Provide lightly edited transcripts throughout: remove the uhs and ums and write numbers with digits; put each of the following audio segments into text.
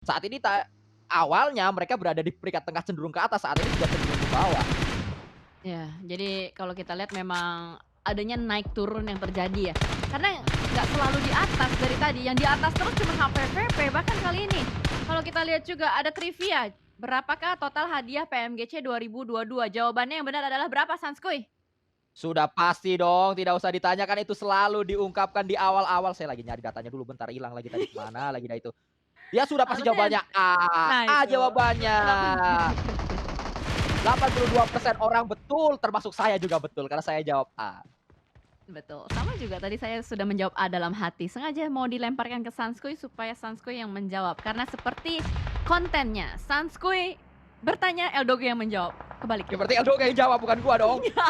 Saat ini awalnya mereka berada di peringkat tengah cenderung ke atas, saat ini sudah cenderung ke bawah. Ya, jadi kalau kita lihat memang adanya naik turun yang terjadi ya. Karena nggak selalu di atas dari tadi, yang di atas terus cuma HPVP. Bahkan kali ini kalau kita lihat juga ada trivia, berapakah total hadiah PMGC 2022? Jawabannya yang benar adalah berapa, Sanskui? Sudah pasti dong, tidak usah ditanyakan itu selalu diungkapkan di awal-awal. Saya lagi nyari datanya dulu bentar, hilang lagi tadi kemana lagi dah itu. Ya sudah pasti Harusnya jawabannya A. nah A itu, jawabannya. 8 82% orang betul, termasuk saya juga betul karena saya jawab A. betul, sama juga tadi saya sudah menjawab A dalam hati, sengaja mau dilemparkan ke Sanskui supaya Sanskui yang menjawab, karena seperti kontennya, Sanskui bertanya, Eldogo yang menjawab, kebalik Ya ya? berarti Eldoge yang jawab bukan gua dong. Iya.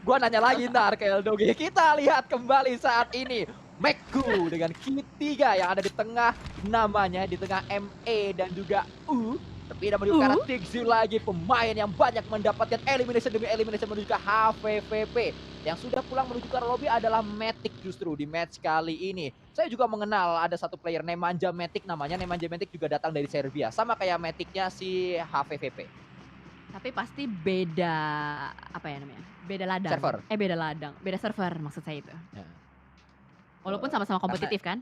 Gua nanya lagi entar ke Eldoge. Kita lihat kembali saat ini. Mekku dengan Q3 yang ada di tengah namanya, di tengah ME dan juga U. Berpindah menuju ke arah Uh, Tigzu lagi, pemain yang banyak mendapatkan elimination demi elimination menuju ke HVVP. Yang sudah pulang menuju ke arah lobby adalah Matic justru di match kali ini. Saya juga mengenal ada satu player Nemanja Matic namanya. Nemanja Matic juga datang dari Serbia. Sama kayak Maticnya si HVVP. tapi pasti beda, apa ya namanya, beda ladang, Server. beda ladang, beda server maksud saya itu. Ya, Walaupun betul. sama-sama Karena kompetitif kan?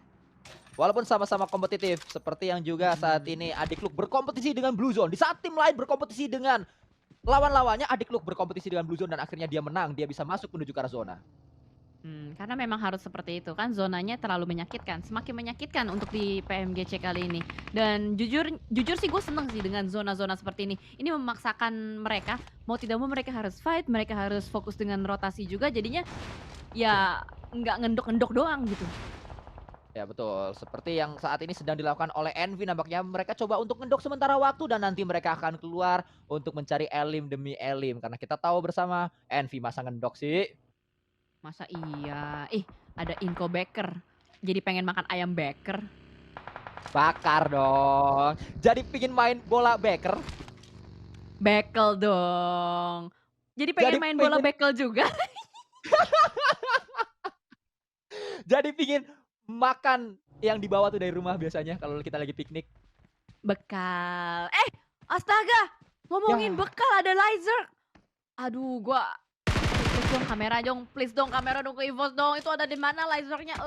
walaupun sama-sama kompetitif, seperti yang juga saat Mhm. ini Adik Luk berkompetisi dengan Blue Zone. Di saat tim lain berkompetisi dengan lawan-lawannya, Adik Luk berkompetisi dengan Blue Zone dan akhirnya dia menang. Dia bisa masuk menuju ke arah zona. Karena memang harus seperti itu kan zonanya terlalu menyakitkan, semakin menyakitkan untuk di PMGC kali ini. Dan jujur jujur sih gue seneng sih dengan zona-zona seperti ini. Ini memaksakan mereka, mau tidak mau mereka harus fight, mereka harus fokus dengan rotasi juga jadinya ya nggak ngendok-ngendok doang gitu. Ya betul, seperti yang saat ini sedang dilakukan oleh Envy nampaknya mereka coba untuk ngendok sementara waktu dan nanti mereka akan keluar untuk mencari elim demi elim. Karena kita tahu bersama Envy masa ngendok sih. Masa iya? Ih, ada Inco Baker. Jadi pengen makan ayam Baker. Bakar dong. Jadi pingin main bola beker. Bekel dong. Jadi Jadi pengen main bola pingin bekel juga. jadi pingin makan yang dibawa tuh dari rumah biasanya kalau kita lagi piknik. Bekal. Astaga! Ngomongin Ya, bekal ada laser. Aduh, gua please dong kamera dong ke EVOS dong. Itu ada di mana lasernya?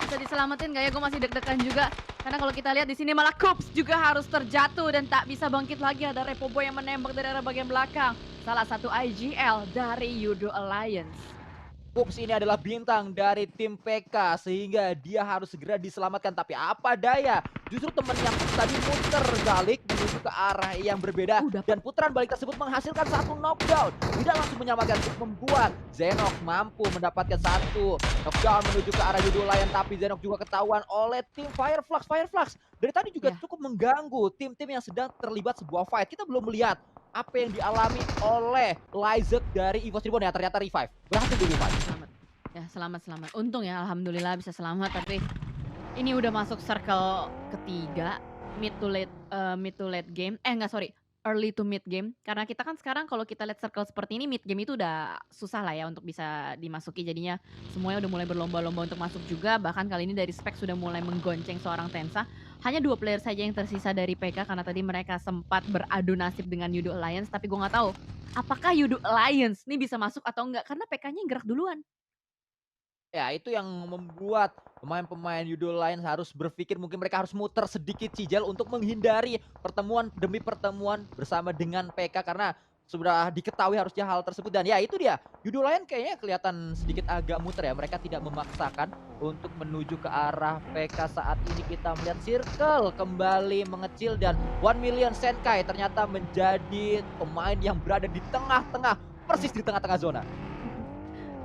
Bisa diselamatin nggak ya? Gue masih deg-degan juga. Karena kalau kita lihat di sini malah Kups juga harus terjatuh dan tak bisa bangkit lagi. Ada Repoboy yang menembak dari arah bagian belakang. Salah satu IGL dari Yudo Alliance. Pups ini adalah bintang dari tim PK sehingga dia harus segera diselamatkan. Tapi apa daya, justru temennya Pups tadi muter balik menuju ke arah yang berbeda Dapat. dan putaran balik tersebut menghasilkan satu knockdown. Tidak langsung menyelamatkan untuk membuat Zenok mampu mendapatkan satu knockdown menuju ke arah Yudo Lion, tapi Zenok juga ketahuan oleh tim Fireflux. Fireflux dari tadi juga Ya. cukup mengganggu tim-tim yang sedang terlibat sebuah fight. Kita belum melihat apa yang dialami oleh Lyzek dari EVOS Reborn ya, ternyata revive. Berhasil di revive. Selamat. Ya, selamat. Untung ya, alhamdulillah bisa selamat. Tapi ini udah masuk circle ketiga, mid to late game. Enggak, sorry, early to mid game. Karena kita kan sekarang kalau kita lihat circle seperti ini, mid game itu udah susah lah ya untuk bisa dimasuki. Jadinya semuanya udah mulai berlomba-lomba untuk masuk juga. Bahkan kali ini dari spek sudah mulai menggonceng seorang Tensa. Hanya 2 player saja yang tersisa dari PK karena tadi mereka sempat beradu nasib dengan Yudo Alliance. Tapi gue nggak tahu apakah Yudo Alliance nih bisa masuk atau enggak karena PK-nya yang gerak duluan. Ya itu yang membuat pemain-pemain Yudo Lions harus berpikir mungkin mereka harus muter sedikit cijal untuk menghindari pertemuan demi pertemuan bersama dengan PK karena sudah diketahui harusnya hal tersebut dan ya itu dia Yudo Lion kayaknya kelihatan sedikit agak muter ya, mereka tidak memaksakan untuk menuju ke arah PK. Saat ini kita melihat circle kembali mengecil dan 1 million Senkai ternyata menjadi pemain yang berada di tengah-tengah, persis di tengah-tengah zona.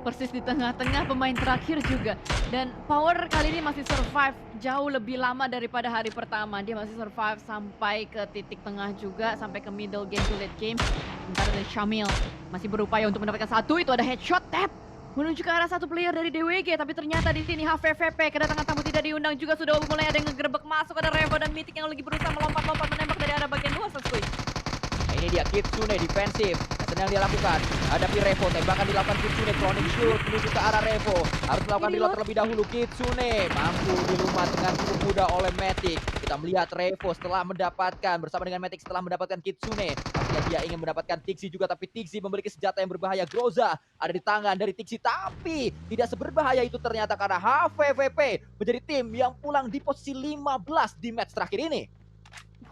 Persis di tengah-tengah pemain terakhir juga. Dan Power kali ini masih survive jauh lebih lama daripada hari pertama. Dia masih survive sampai ke titik tengah juga, sampai ke middle game to late game. Sementara dari Syamil masih berupaya untuk mendapatkan satu, itu ada headshot tap menuju ke arah satu player dari DWG, tapi ternyata di sini HVVP kedatangan tamu tidak diundang juga sudah mulai ada yang ngegerebek masuk, ada Revo dan Mythic yang lagi berusaha melompat-lompat menembak dari arah bagian luar. Nah ini dia Kitsune defensif. Dan yang dia lakukan, hadapi Revo, tembakan dilakukan Kitsune, Chronic Shield menuju ke arah Revo. Harus melakukan Ini reload loh. terlebih dahulu. Kitsune mampu dilumat dengan cukup mudah oleh Matic. Kita melihat Revo setelah mendapatkan, bersama dengan Matic setelah mendapatkan Kitsune. Pastinya dia ingin mendapatkan Tixi juga, tapi Tixi memiliki senjata yang berbahaya. Groza ada di tangan dari Tixi, tapi tidak seberbahaya itu ternyata karena HVVP menjadi tim yang pulang di posisi 15 di match terakhir ini.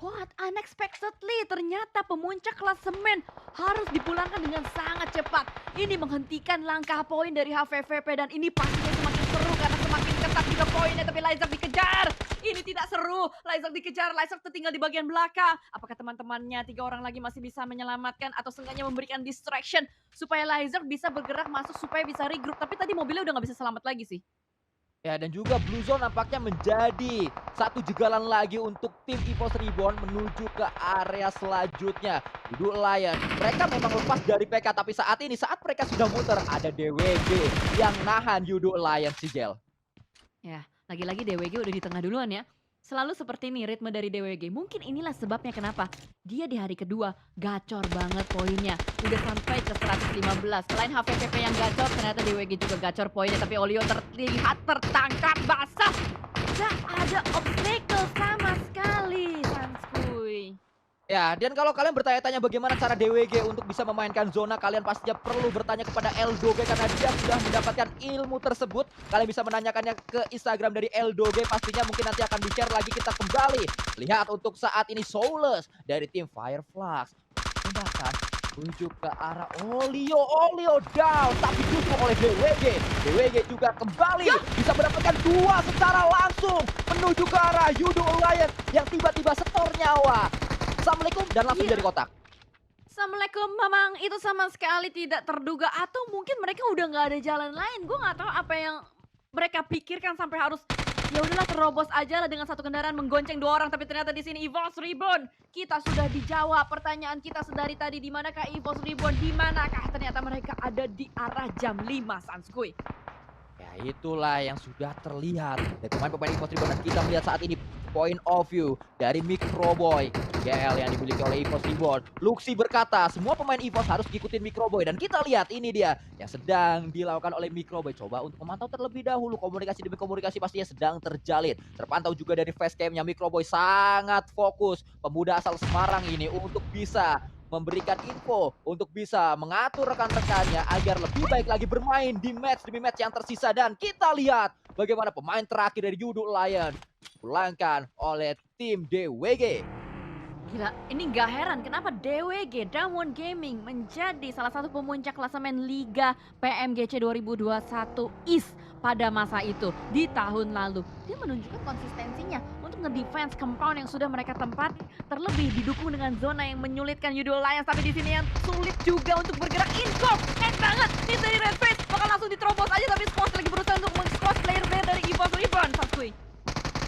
What? Unexpectedly, ternyata pemuncak klasemen harus dipulangkan dengan sangat cepat. Ini menghentikan langkah poin dari HVVP dan ini pastinya semakin seru karena semakin ketat juga poinnya. Tapi Lyzerg dikejar. Ini tidak seru. Lyzerg dikejar, Lyzerg tertinggal di bagian belakang. Apakah teman-temannya 3 orang lagi masih bisa menyelamatkan atau seenggaknya memberikan distraction supaya Lyzerg bisa bergerak masuk supaya bisa regroup. Tapi tadi mobilnya udah nggak bisa selamat lagi sih. Ya, dan juga Blue Zone nampaknya menjadi satu jegalan lagi untuk tim EVOS Reborn menuju ke area selanjutnya. Duduk Lion, mereka memang lepas dari PK, tapi saat ini saat mereka sudah muter ada DWG yang nahan Yudo Lion Sigel. Ya, lagi-lagi DWG udah di tengah duluan ya. Selalu seperti ini ritme dari DWG. Mungkin inilah sebabnya kenapa dia di hari kedua gacor banget poinnya. Udah sampai ke 115. Selain HVPP yang gacor, ternyata DWG juga gacor poinnya. Tapi Olio terlihat tertangkap basah. Gak ada obstacle sama sekali, Sanskuy. Ya, dan kalau kalian bertanya-tanya bagaimana cara DWG untuk bisa memainkan zona, kalian pastinya perlu bertanya kepada Eldoge karena dia sudah mendapatkan ilmu tersebut. Kalian bisa menanyakannya ke Instagram dari Eldoge, pastinya mungkin nanti akan di-share lagi. Kita kembali lihat untuk saat ini Soulless dari tim Fireflux bahkan menuju ke arah Olio down, tapi didukung oleh DWG. DWG juga kembali bisa mendapatkan 2 secara langsung menuju ke arah Yudo Alliance yang tiba-tiba setor nyawa. Assalamualaikum dan langsung dari kotak. Assalamualaikum, memang itu sama sekali tidak terduga atau mungkin mereka udah nggak ada jalan lain. Gue nggak tahu apa yang mereka pikirkan sampai harus ya udahlah terobos aja lah dengan satu kendaraan menggonceng 2 orang. Tapi ternyata di sini EVOS Reborn kita sudah dijawab pertanyaan kita sedari tadi, di manakah EVOS Reborn, di manakah ternyata mereka ada di arah jam 5 Sanskuy. Ya itulah yang sudah terlihat dari pemain-pemain EVOS Reborn, dan kita melihat saat ini point of view dari Microboy GL yang dimiliki oleh EVOS Reborn. Luxi berkata semua pemain EVOS harus ngikutin Microboy, dan kita lihat ini dia yang sedang dilakukan oleh Microboy. Coba untuk memantau terlebih dahulu, komunikasi demi komunikasi pastinya sedang terjalin. Terpantau juga dari facecamnya Microboy sangat fokus pemuda asal Semarang ini untuk bisa memberikan info, untuk bisa mengatur rekan-rekannya agar lebih baik lagi bermain di match demi match yang tersisa. Dan kita lihat bagaimana pemain terakhir dari Yudo Lion dipulangkan oleh tim DWG. Gila, ini gak heran kenapa DWG Damwon Gaming menjadi salah satu pemuncak klasemen Liga PMGC 2021 East pada masa itu di tahun lalu. Dia menunjukkan konsistensinya untuk ngedefense compound yang sudah mereka tempat, terlebih didukung dengan zona yang menyulitkan Yudo Alliance. Tapi di sini yang sulit juga untuk bergerak. Info enak banget ini dari Red Face, bakal langsung diterobos aja, tapi Squash lagi berusaha untuk meng-squash player-player dari EVOS Reborn. Sanskuy.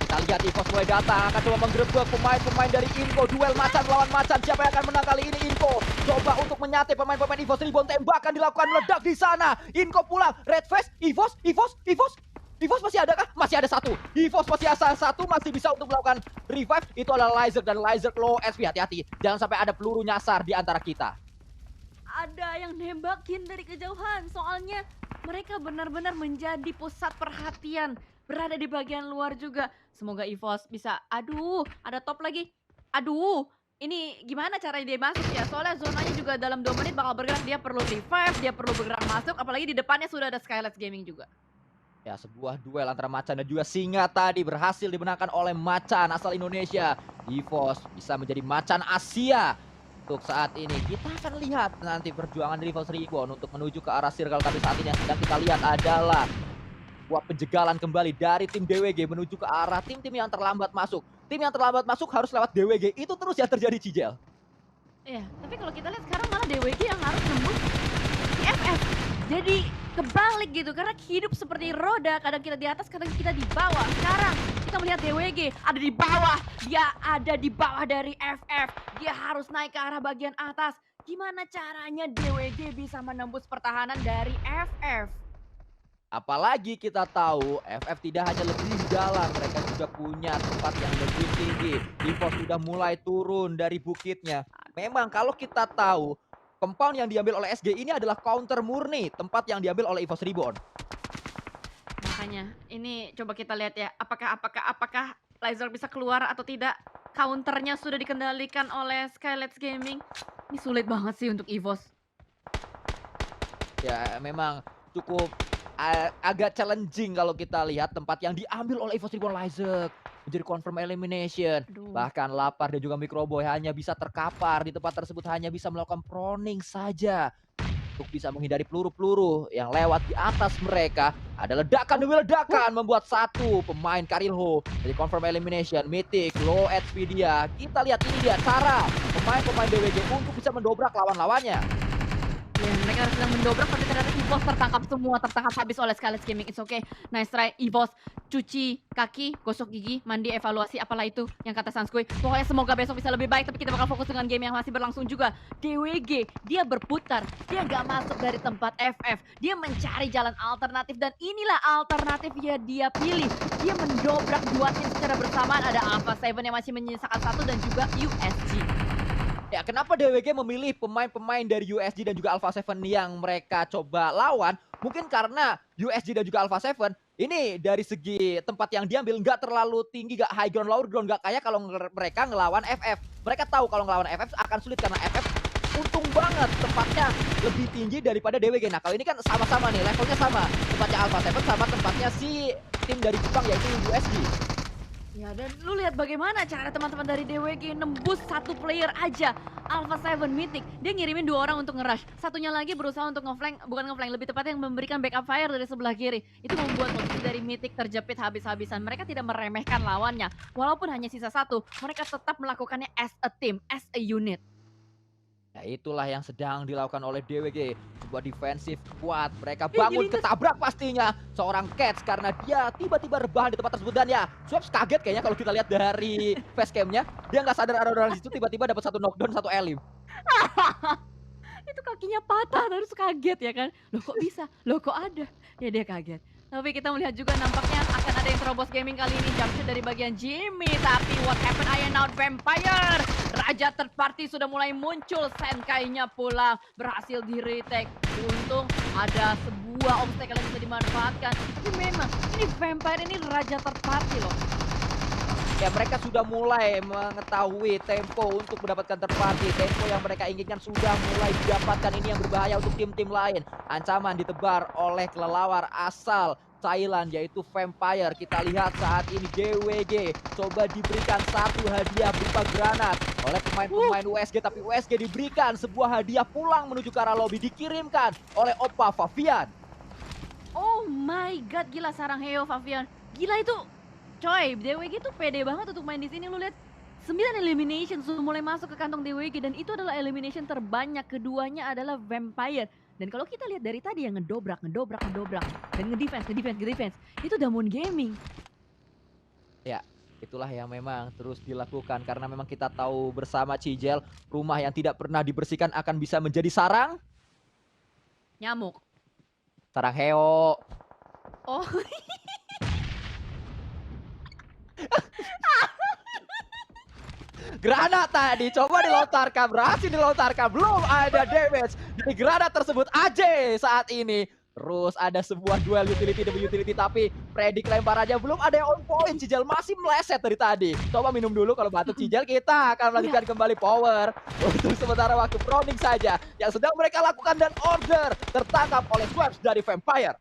Kita lihat EVOS mulai datang, akan coba menggerebek pemain-pemain dari Info. Duel macan melawan macan, siapa yang akan menang kali ini? Info coba untuk menyate pemain-pemain EVOS Reborn, tembakan dilakukan, meledak di sana. Info pulang, Red Face, EVOS masih ada kah? Masih ada satu. EVOS masih ada satu, masih bisa untuk melakukan revive. Itu adalah Lyzerg, dan Lyzerg low SP. Hati-hati, jangan sampai ada peluru nyasar di antara kita. Ada yang nembakin dari kejauhan, soalnya mereka benar-benar menjadi pusat perhatian, berada di bagian luar juga. Semoga EVOS bisa, aduh ada top lagi, aduh ini gimana caranya dia masuk ya, soalnya zonanya juga dalam 2 menit bakal bergerak, dia perlu revive, dia perlu bergerak masuk, apalagi di depannya sudah ada Skylights Gaming juga. Ya, sebuah duel antara Macan dan juga Singa tadi berhasil dimenangkan oleh Macan asal Indonesia. EVOS bisa menjadi Macan Asia. Untuk saat ini kita akan lihat nanti perjuangan dari EVOS Reborn untuk menuju ke arah circle, tapi saat ini yang sedang kita lihat adalah buat penjegalan kembali dari tim DWG menuju ke arah tim-tim yang terlambat masuk. Tim yang terlambat masuk harus lewat DWG. Itu terus yang terjadi, Cijel. Iya, tapi kalau kita lihat sekarang malah DWG yang harus nembus TFF. Jadi kebalik gitu, karena hidup seperti roda, kadang kita di atas, kadang kita di bawah. Sekarang kita melihat DWG ada di bawah, dia ada di bawah dari FF. Dia harus naik ke arah bagian atas. Gimana caranya DWG bisa menembus pertahanan dari FF? Apalagi kita tahu FF tidak hanya lebih dalam, mereka juga punya tempat yang lebih tinggi. EVOS sudah mulai turun dari bukitnya. Memang kalau kita tahu Compound yang diambil oleh SG ini adalah counter murni, tempat yang diambil oleh EVOS Reborn. Makanya, ini coba kita lihat ya, apakah Laser bisa keluar atau tidak? Counternya sudah dikendalikan oleh Skylights Gaming. Ini sulit banget sih untuk EVOS. Ya memang cukup agak challenging kalau kita lihat tempat yang diambil oleh EVOS Reborn Lizard menjadi confirm elimination. Aduh. Bahkan Lapar dan juga Microboy hanya bisa terkapar di tempat tersebut, hanya bisa melakukan proning saja untuk bisa menghindari peluru-peluru yang lewat di atas mereka. Ada ledakan demi ledakan membuat satu pemain Karilho dari confirm elimination. Mythic, low HP dia. Kita lihat ini dia cara pemain-pemain DWG untuk bisa mendobrak lawan-lawannya. Ya, mereka sedang mendobrak tapi ternyata EVOS tertangkap semua, tertangkap habis oleh Skylights Gaming. It's okay, nice try EVOS. Cuci kaki, gosok gigi, mandi, evaluasi, apalah itu yang kata Sanskui. Pokoknya semoga besok bisa lebih baik, tapi kita bakal fokus dengan game yang masih berlangsung juga. DWG, dia berputar, dia nggak masuk dari tempat FF, dia mencari jalan alternatif dan inilah alternatif yang dia pilih. Dia mendobrak dua tim secara bersamaan, ada Alpha 7 yang masih menyisakan satu dan juga USG. Ya, kenapa DWG memilih pemain-pemain dari USG dan juga Alpha 7 yang mereka coba lawan? Mungkin karena USG dan juga Alpha 7 ini dari segi tempat yang diambil nggak terlalu tinggi, nggak high ground, low ground, nggak kayak kalau mereka ngelawan FF. Mereka tahu kalau ngelawan FF akan sulit karena FF untung banget tempatnya lebih tinggi daripada DWG. Nah, kalau ini kan sama-sama nih, levelnya sama. Tempatnya Alpha 7 sama tempatnya si tim dari Jepang yaitu USG. Ya, dan lu lihat bagaimana cara teman-teman dari DWG nembus satu player aja. Alpha 7 Mythic, dia ngirimin dua orang untuk nge-rush. Satunya lagi berusaha untuk ngeflank, bukan ngeflank, lebih tepatnya yang memberikan backup fire dari sebelah kiri. Itu membuat posisi dari Mythic terjepit habis-habisan. Mereka tidak meremehkan lawannya. Walaupun hanya sisa satu, mereka tetap melakukannya as a team, as a unit. Ya itulah yang sedang dilakukan oleh DWG. Sebuah defensif kuat. Mereka bangun ketabrak pastinya seorang Cats karena dia tiba-tiba rebahan di tempat tersebut. Dan ya, Swaps kaget kayaknya kalau kita lihat dari facecamnya. Dia nggak sadar ada orang di situ, tiba-tiba dapat satu knockdown, satu elim. Itu kakinya patah, terus kaget ya kan. Loh kok bisa? Loh kok ada? Ya dia kaget. Tapi kita melihat juga nampaknya akan ada yang terobos gaming kali ini. Jumpshot dari bagian Jimmy. Tapi what happened? Iron Out Vampire. Raja third party sudah mulai muncul. Senkai-nya pula berhasil di-retake. Untung ada sebuah obstacle yang bisa dimanfaatkan. Tapi memang ini Vampire ini raja third party loh. Ya mereka sudah mulai mengetahui tempo untuk mendapatkan terparty. Tempo yang mereka inginkan sudah mulai didapatkan. Ini yang berbahaya untuk tim-tim lain. Ancaman ditebar oleh kelelawar asal Thailand yaitu Vampire. Kita lihat saat ini DWG coba diberikan satu hadiah berupa granat oleh pemain-pemain USG. Tapi USG diberikan sebuah hadiah pulang menuju ke arah lobby. Dikirimkan oleh Oppa Favian. Oh my god, gila sarang Heo Favian. Gila itu. Coy, DWG tuh pede banget untuk main di sini. Lu lihat 9 elimination sudah mulai masuk ke kantong DWG dan itu adalah elimination terbanyak. Keduanya adalah Vampire. Dan kalau kita lihat dari tadi yang ngedobrak dan ngedefense. Itu Damwon Gaming. Ya, itulah yang memang terus dilakukan karena memang kita tahu bersama Cijel, rumah yang tidak pernah dibersihkan akan bisa menjadi sarang Nyamuk. Sarang Heo. Oh. Granat tadi coba dilontarkan, berhasil dilontarkan, belum ada damage dari granat tersebut. AJ saat ini terus ada sebuah duel utility demi utility, tapi predik lemparannya belum ada yang on point. Cijel masih meleset dari tadi. Coba minum dulu, kalau batuk Cijel kita akan melanjutkan kembali power. Untuk sementara waktu proning saja yang sedang mereka lakukan dan order tertangkap oleh Swaps dari Vampire.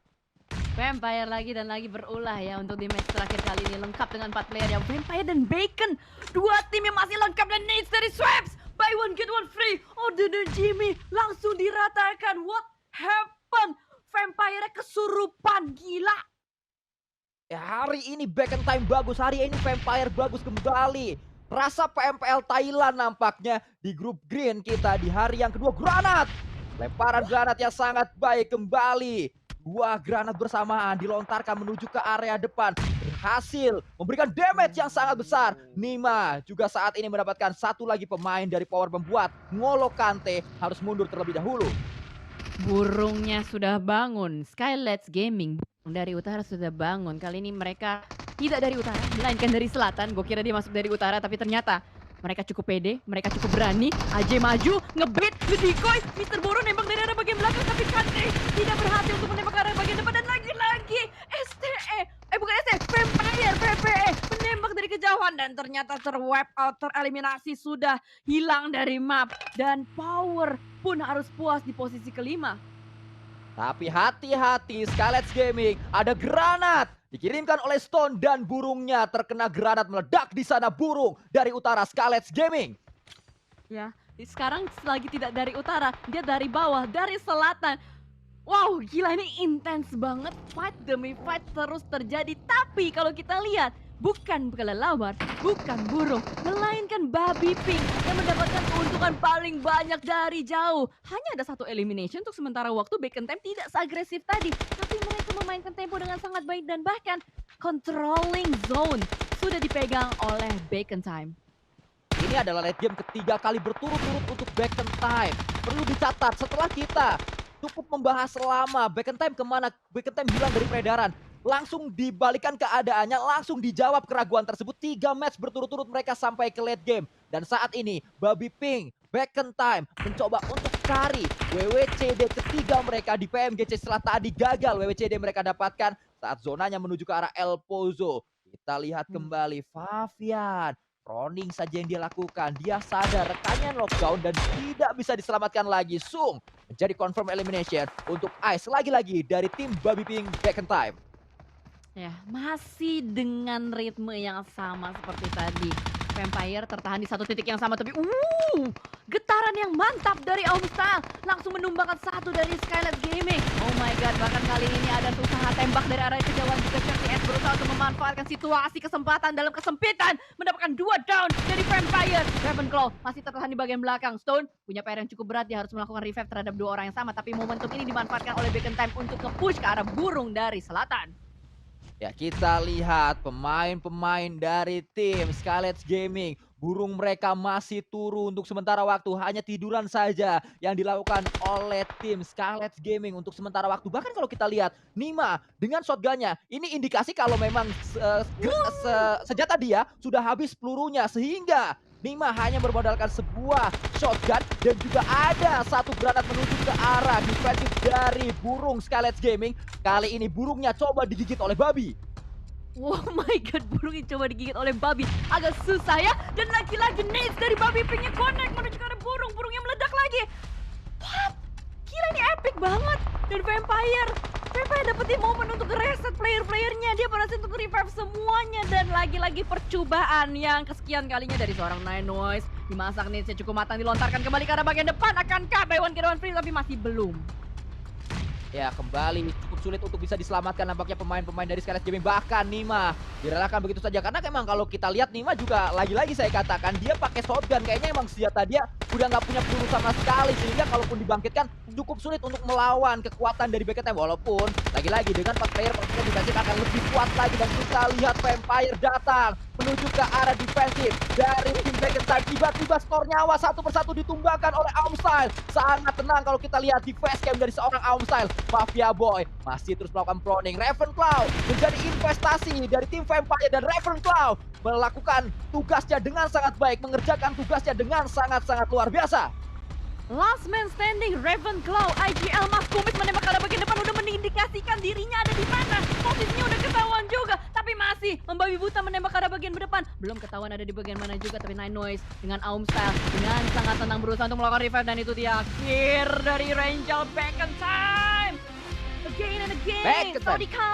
Vampire lagi dan lagi berulah ya untuk di match terakhir kali ini, lengkap dengan 4 player ya, Vampire dan Bacon. Dua tim yang masih lengkap dan needs dari Swaps. Buy one get one free. Order dan Jimmy langsung diratakan. What happened? Vampire kesurupan, gila. Ya, hari ini back in time bagus, hari ini Vampire bagus kembali. Rasa PMPL Thailand nampaknya di grup green kita di hari yang kedua. Granat, lemparan granat yang sangat baik kembali. Dua granat bersamaan dilontarkan menuju ke area depan. Berhasil memberikan damage yang sangat besar. Nima juga saat ini mendapatkan satu lagi pemain dari power membuat Ngolo Kante harus mundur terlebih dahulu. Burungnya sudah bangun. Skylights Gaming dari utara sudah bangun. Kali ini mereka tidak dari utara, melainkan dari selatan. Gue kira dia masuk dari utara, tapi ternyata Mereka cukup pede, mereka cukup berani. AJ maju, ngebait, nge-decoy. Mister Boro nembak dari arah bagian belakang, tapi Kante tidak berhasil untuk menembak ke arah bagian depan. Dan lagi-lagi STE, bukan STE, Vampire, VPE menembak dari kejauhan. Dan ternyata ter-wipe out, tereliminasi, sudah hilang dari map. Dan Power pun harus puas di posisi kelima. Tapi hati-hati, Skylets Gaming, ada granat dikirimkan oleh Stone dan burungnya terkena granat meledak di sana. Burung dari utara Skylets Gaming. Ya, sekarang lagi tidak dari utara, dia dari bawah, dari selatan. Wow, gila, ini intens banget, fight demi fight terus terjadi. Tapi kalau kita lihat, bukan kelelawar, bukan burung, melainkan babi pink yang mendapatkan keuntungan paling banyak dari jauh. Hanya ada satu elimination untuk sementara waktu. Bacon Time tidak seagresif tadi, tapi mereka memainkan tempo dengan sangat baik dan bahkan controlling zone sudah dipegang oleh Bacon Time. Ini adalah late game ketiga kali berturut-turut untuk Bacon Time. Perlu dicatat, setelah kita cukup membahas lama Bacon Time kemana, Bacon Time hilang dari peredaran, langsung dibalikan keadaannya, langsung dijawab keraguan tersebut. 3 match berturut-turut mereka sampai ke late game. Dan saat ini Babi Pink, Bacon Time mencoba untuk cari WWCD ketiga mereka di PMGC setelah tadi gagal WWCD mereka dapatkan saat zonanya menuju ke arah El Pozo. Kita lihat kembali Favian. Proning saja yang dia lakukan. Dia sadar rekannya lockdown dan tidak bisa diselamatkan lagi. Sung menjadi confirm elimination untuk Ice lagi-lagi dari tim Babi Pink Bacon Time. Ya, masih dengan ritme yang sama seperti tadi. Vampire tertahan di satu titik yang sama, tapi getaran yang mantap dari Aumstyle langsung menumbangkan satu dari Skylets Gaming. Oh my god, bahkan kali ini ada usaha tembak dari arah kejauhan juga. CTS berusaha untuk memanfaatkan situasi kesempatan dalam kesempitan, mendapatkan 2 down dari Vampire. Ravenclaw masih tertahan di bagian belakang. Stone punya PR yang cukup berat, dia harus melakukan revive terhadap 2 orang yang sama, tapi momentum ini dimanfaatkan oleh Bacon Time untuk nge-push ke arah burung dari selatan. Ya, kita lihat pemain-pemain dari tim Skylets Gaming. Burung mereka masih turun untuk sementara waktu. Hanya tiduran saja yang dilakukan oleh tim Skylets Gaming untuk sementara waktu. Bahkan kalau kita lihat Nima dengan shotgunnya, ini indikasi kalau memang senjata dia sudah habis pelurunya. Sehingga Nima hanya bermodalkan sebuah shotgun dan juga ada satu granat menuju ke arah defensif dari burung Skylets Gaming. Kali ini burungnya coba digigit oleh babi. Oh my god, burungnya coba digigit oleh babi. Agak susah ya. Dan lagi-lagi nades dari babi pinknya connect menuju ke arah burung. Burungnya meledak lagi. What? Gila, ini epic banget. Dan Vampire dapetin momen untuk reset player-playernya. Dia berhasil untuk revive semuanya. Dan lagi-lagi percobaan yang kesekian kalinya dari seorang Nine Noise. Dimasak nades cukup matang, dilontarkan kembali ke arah bagian depan. Akankah buy one get one free? Tapi masih belum. Ya, kembali cukup sulit untuk bisa diselamatkan nampaknya pemain-pemain dari Skylets Gaming. Bahkan Nima direlakan begitu saja. Karena memang kalau kita lihat Nima juga lagi-lagi saya katakan dia pakai shotgun. Kayaknya emang senjata dia udah nggak punya peluru sama sekali. Sehingga kalaupun dibangkitkan cukup sulit untuk melawan kekuatan dari Bacon Time. Walaupun lagi-lagi dengan 4 player defensif akan lebih kuat lagi. Dan kita lihat Vampire datang menuju ke arah defensif dari tim Bacon Time. Tiba-tiba skor nyawa satu persatu ditumbangkan oleh Aumstyle. Sangat tenang kalau kita lihat di face cam dari seorang Aumstyle. Mafia Boy masih terus melakukan proning. Ravenclaw menjadi investasi dari tim Vampire dan Ravenclaw melakukan tugasnya dengan sangat baik, mengerjakan tugasnya dengan sangat-sangat luar biasa. Last man standing, Ravenclaw. IGL Mas Kumis menembak ke arah bagian depan, udah mengindikasikan dirinya ada di mana. Posisinya udah ketahuan juga, tapi masih membabi buta menembak ke arah bagian depan. Belum ketahuan ada di bagian mana juga, tapi Nine Noise dengan Aumstyle dengan sangat tenang berusaha untuk melakukan revive. Dan itu dia akhir dari Rangel Bacon Time. Again and again. Bacon Time. Sawadika.